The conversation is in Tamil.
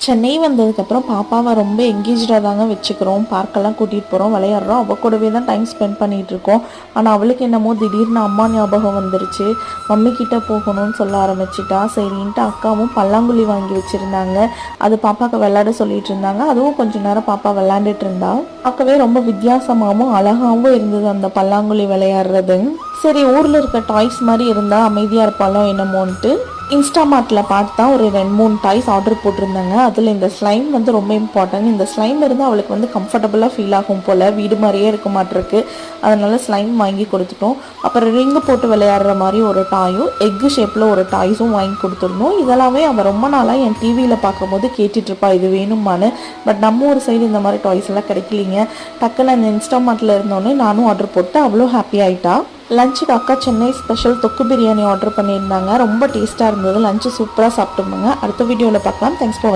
சென்னை வந்ததுக்கப்புறம் பாப்பாவை ரொம்ப எங்கேஜாக தாங்க வச்சுக்கிறோம். பார்க்கெல்லாம் கூட்டிகிட்டு போகிறோம், விளையாடுறோம். அவள் கூடவே தான் டைம் ஸ்பெண்ட் பண்ணிகிட்ருக்கோம். ஆனால் அவளுக்கு என்னமோ திடீர்னு அம்மா ஞாபகம் வந்துருச்சு. மம்மி கிட்டே போகணும்னு சொல்ல ஆரம்பிச்சிட்டா. சரின்ட்டு அக்காவும் பல்லாங்குழி வாங்கி வச்சுருந்தாங்க. அது பாப்பாவுக்கு விளையாட சொல்லிட்டு இருந்தாங்க. அதுவும் கொஞ்சம் நேரம் பாப்பா விளையாண்டுட்டு இருந்தா. பார்க்கவே ரொம்ப வித்தியாசமாகவும் அழகாகவும் இருந்தது அந்த பல்லாங்குழி விளையாடுறது. சரி, ஊரில் இருக்க டாய்ஸ் மாதிரி இருந்தால் அமைதியாக இருப்பாளோ என்னமோன்ட்டு இன்ஸ்டாமார்ட்டில் பார்த்து தான் ஒரு 2-3 டாய்ஸ் ஆர்டர் போட்டிருந்தாங்க. அதில் இந்த ஸ்லைம் வந்து ரொம்ப இம்பார்ட்டன்ட். இந்த ஸ்லைம் இருந்தால் அவளுக்கு வந்து கம்ஃபர்டபுளாக ஃபீல் ஆகும் போல், வீடு மாதிரியே இருக்க மாட்டிருக்கு. அதனால ஸ்லைம் வாங்கி கொடுத்துட்டோம். அப்புறம் ரிங்கு போட்டு விளையாடுற மாதிரி ஒரு டாயும், எக்கு ஷேப்பில் ஒரு டாய்ஸும் வாங்கி கொடுத்துருந்தோம். இதெல்லாமே அவள் ரொம்ப நாளாக என் டிவியில் பார்க்கும்போது கேட்டுட்ருப்பா, இது வேணுமான்னு. பட் நம்ம ஒரு சைடு இந்த மாதிரி டாய்ஸ் எல்லாம் கிடைக்கலிங்க. டக்குன்னு அந்த இன்ஸ்டாமார்ட்டில் இருந்தோடனே நானும் ஆர்டர் போட்டு அவ்வளோ ஹாப்பி ஆகிட்டா. லஞ்சுக்கு அக்கா சென்னை ஸ்பெஷல் தொக்கு பிரியாணி ஆர்டர் பண்ணியிருந்தாங்க. ரொம்ப டேஸ்ட்டாக இருந்தது. லஞ்சு சூப்பராக சாப்பிட்டுருந்தாங்க. அடுத்த வீடியோவில் பார்க்கலாம். தேங்க்ஸ் ஃபார் வாட்சிங்.